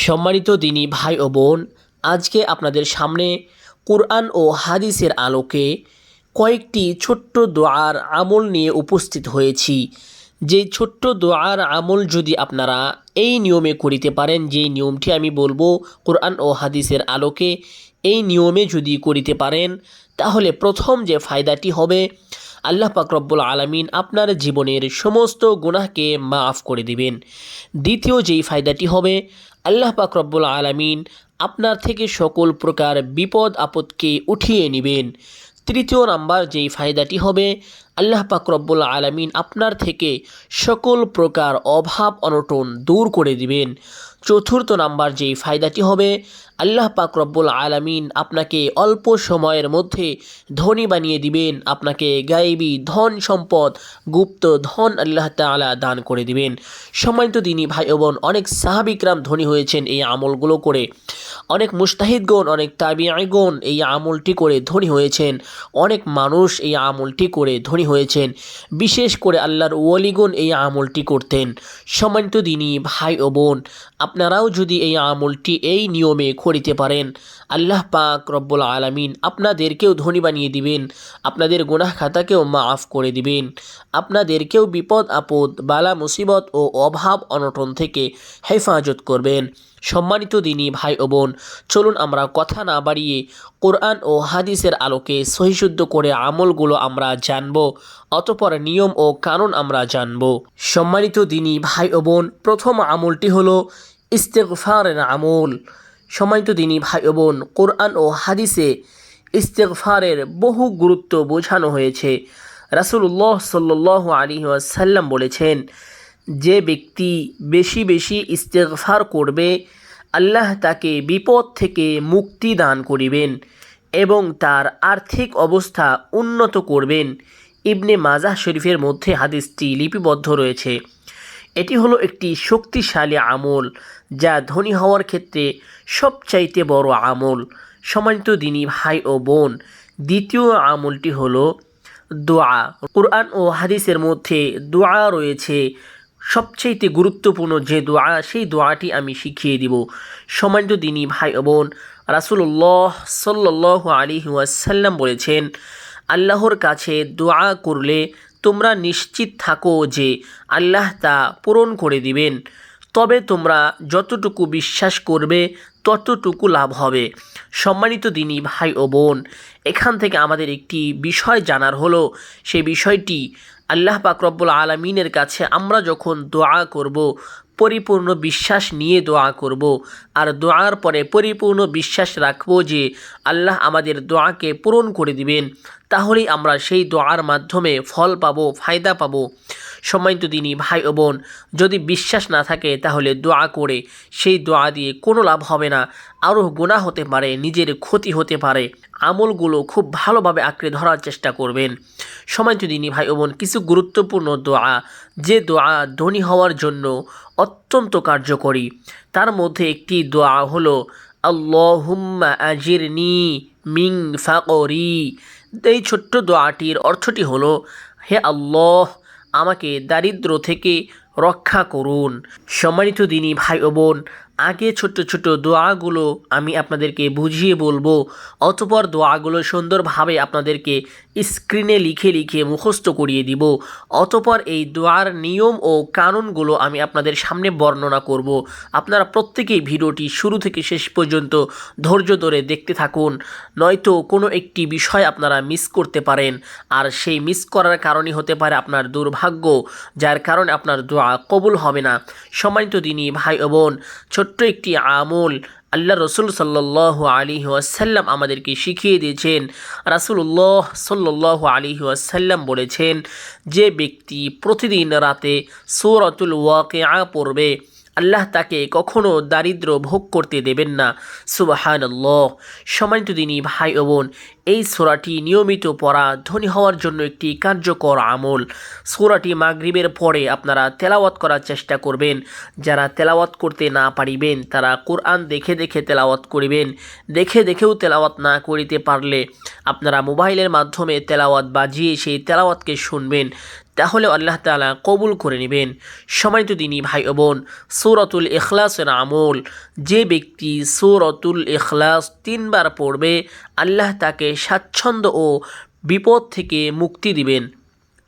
সম্মানিত দিনী ভাই ও বোন, আজকে আপনাদের সামনে কুরআন ও হাদিসের আলোকে কয়েকটি ছোট্ট দোয়ার আমল নিয়ে উপস্থিত হয়েছি। যে ছোট্ট দোয়ার আমল যদি আপনারা এই নিয়মে করিতে পারেন, যেই নিয়মটি আমি বলবো কুরআন ও হাদিসের আলোকে এই নিয়মে যদি করিতে পারেন, তাহলে প্রথম যে ফায়দাটি হবে, আল্লাহ পাক রব্বুল আলামিন আপনার জীবনের সমস্ত গুনাহকে মাফ করে দিবেন। দ্বিতীয় যেই ফায়দাটি হবে, আল্লাহ পাক রব্বুল আলামিন আপনার থেকে সকল প্রকার বিপদ আপদকে উঠিয়ে নেবেন। তৃতীয় নাম্বার যেই ফায়দাটি হবে, আল্লাহ পাক রব্বুল আলামিন আপনার থেকে সকল প্রকার অভাব অনটন দূর করে দিবেন। চতুর্থ নাম্বার যেই ফায়দাটি হবে, আল্লাহ পাক রব্বুল আলামিন আপনাকে অল্প সময়ের মধ্যে ধনী বানিয়ে দিবেন, আপনাকে গায়েবী ধন সম্পদ গুপ্ত ধন আল্লাহ তাআলা দান করে দিবেন। সম্মানিত দিনী ভাই ও বোন, অনেক সাহাবিকরাম ধনী হয়েছেন এই আমলগুলো করে, অনেক মুস্তাহিদগণ, অনেক তাবিঈগণ এই আমলটি করে ধনী হয়েছেন, অনেক মানুষ এই আমলটি করে ধনী হয়েছেন। বিশেষ করে আল্লাহর ওয়ালিগণ এই আমলটি করতেন। সম্মানিত দিনী ভাই ও বোন, আপনারাও যদি এই আমলটি এই নিয়মে করিতে পারেন, আল্লাহ পাক রব্বুল আলামিন আপনাদেরকেও ধনী বানিয়ে দিবেন, আপনাদের গুনাহ খাতাকেও মাফ করে দিবেন, আপনাদেরকেও বিপদ আপদ বালা মুসিবত ও অভাব অনটন থেকে হেফাজত করবেন। সম্মানিত দিনী ভাই ও বোন, চলুন আমরা কথা না বাড়িয়ে কোরআন ও হাদিসের আলোকে সহিশুদ্ধ করে আমলগুলো আমরা জানব, অতঃপর নিয়ম ও কানুন আমরা জানব। সম্মানিত দিনী ভাই ও বোন, প্রথম আমলটি হলো ইস্তেগফারের আমল। সম্মানিত দিনী ভাই ও বোন, কোরআন ও হাদিসে ইস্তেগফারের বহু গুরুত্ব বোঝানো হয়েছে। রাসূলুল্লাহ সাল্লাল্লাহু আলাইহি ওয়াসাল্লাম বলেছেন, যে ব্যক্তি বেশি বেশি ইস্তেগফার করবে, আল্লাহ তাকে বিপদ থেকে মুক্তি দান করিবেন এবং তার আর্থিক অবস্থা উন্নত করবেন। ইবনে মাজাহ শরীফের মধ্যে হাদিসটি লিপিবদ্ধ রয়েছে। এটি হলো একটি শক্তিশালী আমল, যা ধনী হওয়ার ক্ষেত্রে সবচাইতে বড় আমল। সম্মানিত দিনী ভাই ও বোন, দ্বিতীয় আমলটি হলো দোয়া। কুরআন ও হাদিসের মধ্যে দোয়া রয়েছে। সবচাইতে গুরুত্বপূর্ণ যে দোয়া, সেই দোয়াটি আমি শিখিয়ে দিব। সম্মানিত দিনী ভাই ও বোন, রাসূলুল্লাহ সাল্লাল্লাহু আলাইহি ওয়াসাল্লাম বলেছেন, আল্লাহর কাছে দোয়া করলে তোমরা নিশ্চিত থাকো যে আল্লাহ তা পূরণ করে দিবেন। তবে তোমরা যতটুকু বিশ্বাস করবে ততটুকু লাভ হবে। সম্মানিত দিনী ভাই ও বোন, এখান থেকে আমাদের একটি বিষয় জানার হলো, সেই বিষয়টি আল্লাহ পাক রব্বুল আলামিনের কাছে আমরা যখন দোয়া করব, পরিপূর্ণ বিশ্বাস নিয়ে দোয়া করব, আর দোয়ার পরে পরিপূর্ণ বিশ্বাস রাখব যে আল্লাহ আমাদের দোয়াকে পূরণ করে দিবেন, তাহলেই আমরা সেই দোয়ার মাধ্যমে ফল পাবো, ফায়দা পাবো। সম্মানিত দিনী ভাই ও বোন, যদি বিশ্বাস না থাকে তাহলে দোয়া করে সেই দোয়া দিয়ে কোনো লাভ হবে না, আরও গুনাহ হতে পারে, নিজের ক্ষতি হতে পারে। আমলগুলো খুব ভালোভাবে আঁকড়ে ধরার চেষ্টা করবেন। সম্মানিত দিনী ভাই ও বোন, কিছু গুরুত্বপূর্ণ দোয়া, যে দোয়া ধনী হওয়ার জন্য অত্যন্ত কার্যকরী, তার মধ্যে একটি দোয়া হলো আল্লাহুম্মা আজিরনি মিন ফাকরি। এই ছোট্ট দোয়াটির অর্থটি হলো, হে আল্লাহ, আমাকে দারিদ্র থেকে রক্ষা করুন। সম্মানিত দিনী ভাই ও বোন, আগে ছোট্ট ছোট্ট দোয়াগুলো আমি আপনাদেরকে বুঝিয়ে বলবো, অতঃপর দোয়াগুলো সুন্দরভাবে আপনাদেরকে স্ক্রিনে লিখে লিখে মুখস্থ করিয়ে দিব। অতঃপর এই দোয়ার নিয়ম ও কানুনগুলো আমি আপনাদের সামনে বর্ণনা করব। আপনারা প্রত্যেকেই ভিডিওটি শুরু থেকে শেষ পর্যন্ত ধৈর্য ধরে দেখতে থাকুন, নয়তো কোনো একটি বিষয় আপনারা মিস করতে পারেন, আর সেই মিস করার কারণই হতে পারে আপনার দুর্ভাগ্য, যার কারণে আপনার দোয়া কবুল হবে না। সম্মানিত দিনী ভাই ও বোন, ছোট্ট একটি আমল আল্লাহ রসুল সাল্লাল্লাহু আলাইহি ওয়াসাল্লাম আমাদেরকে শিখিয়ে দিয়েছেন। রাসূলুল্লাহ সাল্লাল্লাহু আলাইহি ওয়াসাল্লাম বলেছেন, যে ব্যক্তি প্রতিদিন রাতে সূরাতুল ওয়াকিআ পড়বে, আল্লাহ তাকে কখনো দারিদ্র ভোগ করতে দেবেন না। সুবহানাল্লাহ। সম্মানিত দিনী ভাই ও বোন, এই সূরাটি নিয়মিত পড়া ধনী হওয়ার জন্য একটি কার্যকর আমল। সূরাটি মাগরিবের পরে আপনারা তেলাওয়াত করার চেষ্টা করবেন। যারা তেলাওয়াত করতে না পারিবেন, তারা কোরআন দেখে দেখে তেলাওয়াত করিবেন। দেখে দেখেও তেলাওয়াত না করিতে পারলে আপনারা মোবাইলের মাধ্যমে তেলাওয়াত বাজিয়ে সেই তেলাওয়াতকে শুনবেন। তাহলে আল্লাহ তাআলা কবুল করে নেবেন। সম্মানিত দিনী ভাই ও বোন, সূরাতুল ইখলাসের আমল, যে ব্যক্তি সূরাতুল ইখলাস 3 বার পড়বে আল্লাহ তাকে স্বাচ্ছন্দ্য ও বিপদ থেকে মুক্তি দিবেন।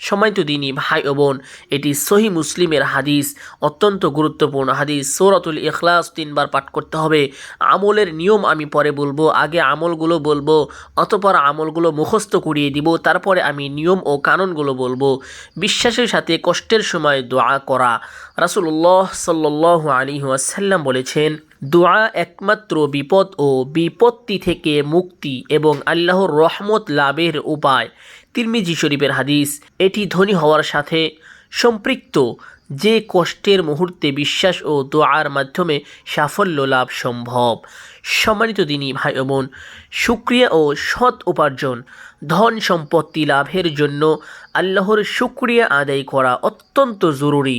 সম্মানিত দিনী ভাই ও বোন, এটি সহিহ মুসলিমের হাদিস, অত্যন্ত গুরুত্বপূর্ণ হাদিস। সূরাতুল ইখলাস 3 বার পাঠ করতে হবে। আমলের নিয়ম আমি পরে বলবো, আগে আমলগুলো বলবো, অতঃপর আমলগুলো মুখস্থ করিয়ে দিব, তারপরে আমি নিয়ম ও কানুনগুলো বলবো। বিশ্বাসের সাথে কষ্টের সময় দোয়া করা। রাসূলুল্লাহ সাল্লাল্লাহু আলাইহি ওয়াসাল্লাম বলেছেন, দোয়া একমাত্র বিপদ ও বিপত্তি থেকে মুক্তি এবং আল্লাহর রহমত লাভের উপায়। তিরমিজি শরীফের হাদিস। এটি ধনী হওয়ার সাথে সম্পৃক্ত, যে কষ্টের মুহূর্তে বিশ্বাস ও দোয়ার মাধ্যমে সাফল্য লাভ সম্ভব। সম্মানিত দিনী ভাই ও বোন, শুকরিয়া ও সৎ উপার্জন। ধন সম্পত্তি লাভের জন্য আল্লাহর শুকরিয়া আদায় করা অত্যন্ত জরুরি।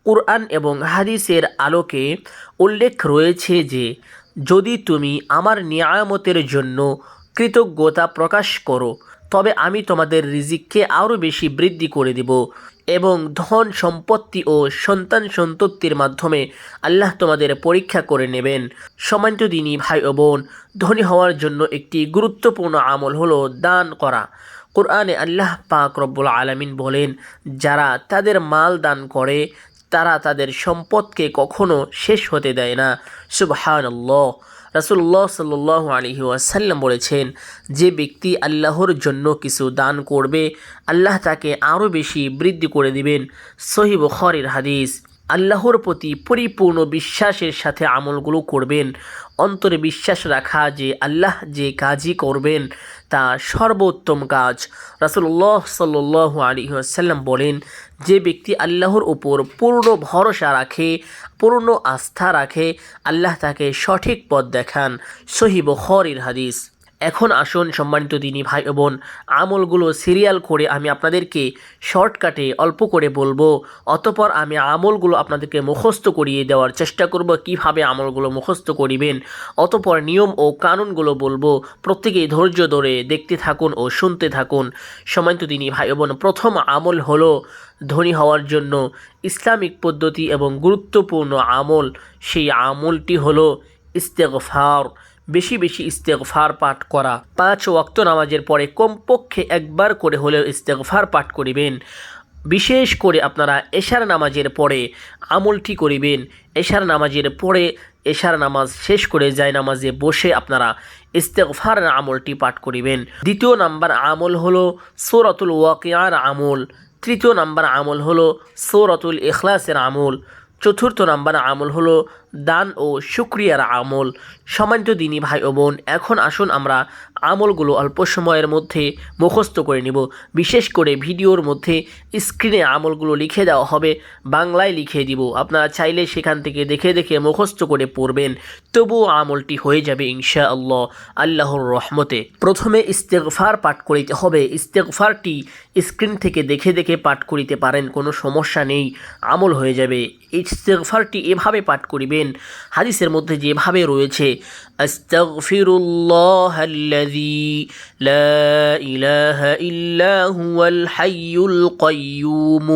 কুরআন এবং হাদিসের আলোকে উল্লেখ রয়েছে যে, যদি তুমি আমার নিয়ামতের জন্য কৃতজ্ঞতা প্রকাশ করো তবে আমি তোমাদের রিজিককে আরও বেশি বৃদ্ধি করে দেব এবং ধন সম্পত্তি ও সন্তান সন্ততির মাধ্যমে আল্লাহ তোমাদের পরীক্ষা করে নেবেন। সম্মানিত দিনী ভাই ও বোন, ধনী হওয়ার জন্য একটি গুরুত্বপূর্ণ আমল হলো দান করা। কোরআনে আল্লাহ পাক রব্বুল আলামিন বলেন, যারা তাদের মাল দান করে তারা তাদের সম্পদকে কখনো শেষ হতে দেয় না। সুবহানাল্লাহ। রাসূলুল্লাহ সাল্লাল্লাহু আলাইহি ওয়াসাল্লাম বলেছেন, যে ব্যক্তি আল্লাহর জন্য কিছু দান করবে আল্লাহ তাকে আরও বেশি বৃদ্ধি করে দিবেন। সহিহ বুখারীর হাদিস। আল্লাহর প্রতি পরিপূর্ণ বিশ্বাসের সাথে আমলগুলো করবেন। অন্তরে বিশ্বাস রাখা যে আল্লাহ যে কাজই করবেন তা সর্বোত্তম কাজ। রাসূলুল্লাহ সাল্লাল্লাহু আলাইহি ওয়াসাল্লাম বলেন, যে ব্যক্তি আল্লাহর উপর পূর্ণ ভরসা রাখে, পূর্ণ আস্থা রাখে, আল্লাহ তাকে সঠিক পথ দেখান। সহিহ বুখারীর হাদিস। এখন আসুন সম্মানিত দিনী ভাই ও বোন, আমলগুলো সিরিয়াল করে আমি আপনাদেরকে শর্টকাটে অল্প করে বলবো, অতঃপর আমি আমলগুলো আপনাদেরকে মুখস্থ করিয়ে দেওয়ার চেষ্টা করব, কিভাবে আমলগুলো মুখস্থ করিবেন, অতঃপর নিয়ম ও কানুনগুলো বলবো। প্রত্যেকেই ধৈর্য ধরে দেখতে থাকুন ও শুনতে থাকুন। সম্মানিত দিনী ভাই ও বোন, প্রথম আমল হলো ধনী হওয়ার জন্য ইসলামিক পদ্ধতি এবং গুরুত্বপূর্ণ আমল। সেই আমলটি হলো ইস্তেগফার। বেশি বেশি ইস্তেগফার পাঠ করা। 5 ওয়াক্ত নামাজের পরে কমপক্ষে একবার করে হলেও ইস্তেগফার পাঠ করিবেন। বিশেষ করে আপনারা এশার নামাজের পরে আমলটি করিবেন। এশার নামাজের পরে, এশার নামাজ শেষ করে যায় নামাজে বসে আপনারা ইস্তেগফার আমলটি পাঠ করিবেন। দ্বিতীয় নাম্বার আমল হলো সূরাতুল ওয়াকিয়ার আমল। তৃতীয় নাম্বার আমল হলো সূরাতুল ইখলাসের আমল। চতুর্থ নাম্বার আমল হলো দান ও শুকরিয়ার আমল। সম্মানিত দিনী ভাই ও বোন, এখন আসুন আমরা আমলগুলো অল্প সময়ের মধ্যে মুখস্থ করে নিব। বিশেষ করে ভিডিওর মধ্যে স্ক্রিনে আমলগুলো লিখে দেওয়া হবে, বাংলায় লিখে দিব। আপনারা চাইলে সেখান থেকে দেখে দেখে মুখস্থ করে পড়বেন, তবুও আমলটি হয়ে যাবে ইনশাআল্লাহ আল্লাহর রহমতে। প্রথমে ইস্তেগফার পাঠ করিতে হবে। ইস্তেগফারটি স্ক্রিন থেকে দেখে দেখে পাঠ করিতে পারেন, কোনো সমস্যা নেই, আমল হয়ে যাবে। ইস্তেগফারটি এভাবে পাঠ করিবেন, হাদিসের মধ্যে যেভাবে রয়েছে, আস্তাগফিরুল্লাহাল্লাযী লা ইলাহা ইল্লা হুয়াল হাইয়ুল কাইয়্যুম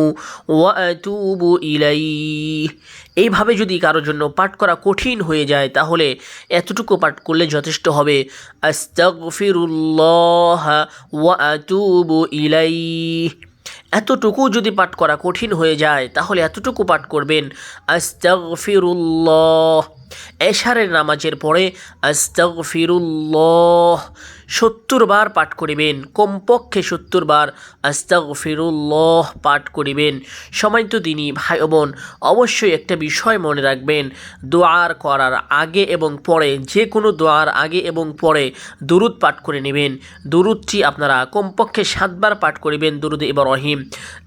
ওয়া আতুবু ইলাইহি। এইভাবে যদি কারোর জন্য পাঠ করা কঠিন হয়ে যায় তাহলে এতটুকু পাঠ করলে যথেষ্ট হবে, আস্তাগফিরুল্লাহ ওয়া আতুবু ইলাইহি। এতটুকু যদি পাঠ করা কঠিন হয়ে যায় তাহলে এতটুকু পাঠ করবেন, আস্তাগফিরুল্লাহ। এশারের নামাজের পরে আস্তাগফিরুল্লাহ 70 বার পাঠ করিবেন, কমপক্ষে 70 বার আস্তাগফিরুল্লাহ পাঠ করিবেন। সম্মানিত দিনী ভাই ও বোন, অবশ্যই একটা বিষয় মনে রাখবেন, দোয়ার করার আগে এবং পরে, যে কোনো দোয়ার আগে এবং পরে দুরুদ পাঠ করে নেবেন। দুরুদটি আপনারা কমপক্ষে 7 বার পাঠ করিবেন, দুরুদে ইব্রাহিম।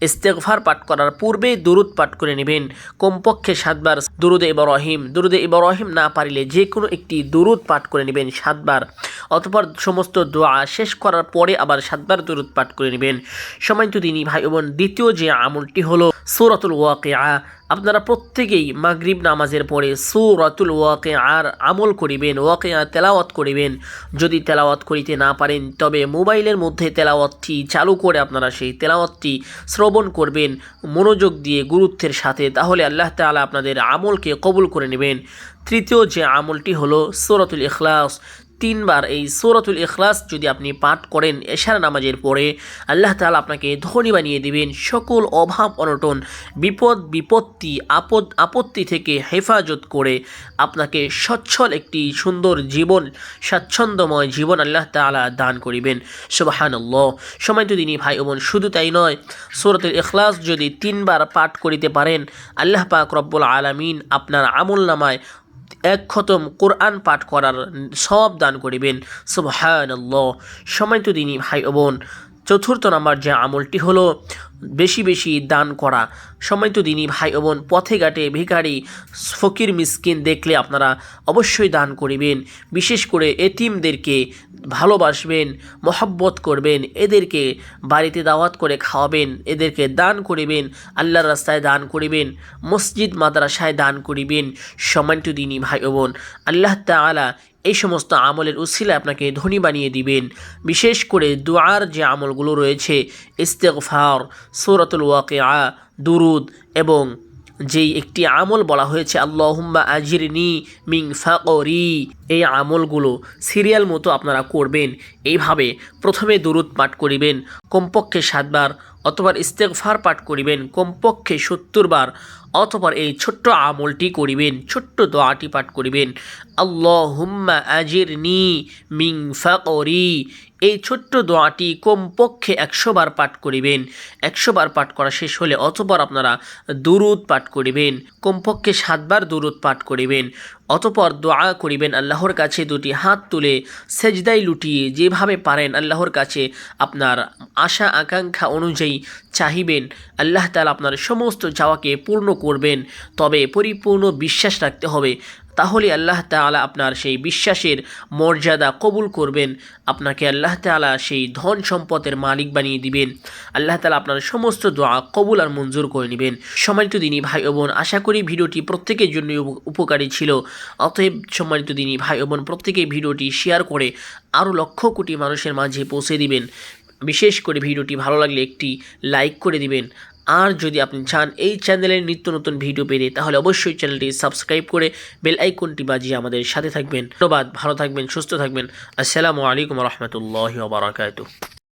ইস্তেগফার পাঠ করার পূর্বে দুরুদ পাঠ করে নেবেন, কমপক্ষে 7 বার দুরুদে ইব্রাহিম। দুরুদে ইব্রাহিম না পারিলে যে কোনো একটি দুরুদ পাঠ করে নেবেন 7 বার। অতঃপর সমস্ত দোয়া শেষ করার পরে আবার 7 বার দুরুদ পাঠ করে নেবেন। সম্মানিত দিনী ভাই বোন, দ্বিতীয় যে আমলটি হলো সূরাতুল ওয়াকিয়া। আপনারা প্রত্যেকেই মাগরিব নামাজের পরে সূরাতুল ওয়াকিআর আমল করিবেন, ওয়াকিআ তেলাওয়াত করিবেন। যদি তেলাওয়াত করিতে না পারেন তবে মোবাইলের মধ্যে তেলাওয়াতটি চালু করে আপনারা সেই তেলাওয়াতটি শ্রবণ করবেন মনোযোগ দিয়ে, গুরুত্বের সাথে। তাহলে আল্লাহ তাআলা আপনাদের আমলকে কবুল করে নেবেন। তৃতীয় যে আমলটি হলো সূরাতুল ইখলাস। 3 বার এই সূরাতুল ইখলাস যদি আপনি পাঠ করেন এশার নামাজের পরে, আল্লাহ তাআলা আপনাকে ধনী বানিয়ে দিবেন। সকল অভাব অনটন, বিপদ বিপত্তি, আপত্তি থেকে হেফাজত করে আপনাকে সচ্ছল একটি সুন্দর জীবন, স্বাচ্ছন্দ্যময় জীবন আল্লাহ তাআলা দান করিবেন। সুবহানাল্লাহ। সম্মানিত দিনী ভাই ও বোন, শুধু তাই নয়, সূরাতুল ইখলাস যদি 3 বার পাঠ করিতে পারেন, আল্লাহ পাক রব্বুল আলামিন আপনার আমলনামায় 1 খতম কোরআন পাঠ করার সওয়াব দান করিবেন। সুবহানাল্লাহ। সম্মানিত দিনী ভাই ও বোন, চতুর্থ নাম্বার যে আমলটি হলো বেশি বেশি দান করা। সম্মানিত দিনী ভাই ও বোন, পথে ঘাটে ভিখারি, ফকির মিসকিন দেখলে আপনারা অবশ্যই দান করিবেন। বিশেষ করে এতিমদেরকে ভালোবাসবেন, মহব্বত করবেন, এদেরকে বাড়িতে দাওয়াত করে খাওয়াবেন, এদেরকে দান করিবেন, আল্লাহর রাস্তায় দান করিবেন, মসজিদ মাদ্রাসায় দান করিবেন। সম্মানিত দিনী ভাই ও বোন, আল্লাহ তাআলা এই সমস্ত আমলের উসিলায় আপনাকে ধনী বানিয়ে দিবেন। বিশেষ করে দুআর যে আমলগুলো রয়েছে, ইস্তিগফার, সূরাতুল ওয়াকিআ, দুরুদ এবং যেই একটি আমল বলা হয়েছে আল্লাহুম্মা আজিরনি মিন ফাকরি, এই আমলগুলো সিরিয়াল মতো আপনারা করবেন। এইভাবে প্রথমে দুরুদ পাঠ করিবেন কমপক্ষে 7 বার, অথবা ইস্তেগফার পাঠ করিবেন কমপক্ষে 70 বার, অথবা এই ছোট্ট আমলটি করিবেন, ছোট্ট দোয়াটি পাঠ করিবেন আল্লাহুম্মা আজিরনি মিন ফাকরি। এই ছোট্ট দোয়াটি কমপক্ষে 100 বার পাঠ করিবেন। 100 বার পাঠ করা শেষ হলে অতঃপর আপনারা দুরুদ পাঠ করিবেন, কমপক্ষে 7 বার দুরুদ পাঠ করিবেন। অতঃপর দোয়া করিবেন আল্লাহর কাছে 2টি হাত তুলে সেজদায় লুটিয়ে, যেভাবে পারেন আল্লাহর কাছে আপনার আশা আকাঙ্ক্ষা অনুযায়ী চাহিবেন। আল্লাহ তাআলা আপনার সমস্ত চাওয়াকে পূর্ণ করবেন, তবে পরিপূর্ণ বিশ্বাস রাখতে হবে। তাহলে আল্লাহ তাআলা আপনার সেই বিশ্বাসের মর্যাদা কবুল করবেন, আপনাকে আল্লাহ তাআলা সেই ধন সম্পদের মালিক বানিয়ে দিবেন। আল্লাহ তাআলা আপনার সমস্ত দোয়া কবুল আর মঞ্জুর করে নেবেন। সম্মানিত দিনী ভাই ও বোন, আশা করি ভিডিওটি প্রত্যেকের জন্য উপকারী ছিল। অতএব সম্মানিত দিনী ভাই ও বোন, প্রত্যেকেই ভিডিওটি শেয়ার করে আরও লক্ষ কোটি মানুষের মাঝে পৌঁছে দিবেন। বিশেষ করে ভিডিওটি ভালো লাগলে একটি লাইক করে দিবেন। আর যদি আপনি চান এই চ্যানেলের নিত্য নতুন ভিডিও পেতে, তাহলে অবশ্যই চ্যানেলটি সাবস্ক্রাইব করে বেল আইকনটি বাজিয়ে আমাদের সাথে থাকবেন। ধন্যবাদ। ভালো থাকবেন, সুস্থ থাকবেন। আসসালামু আলাইকুম ওয়া রাহমাতুল্লাহি ওয়া বারাকাতুহু।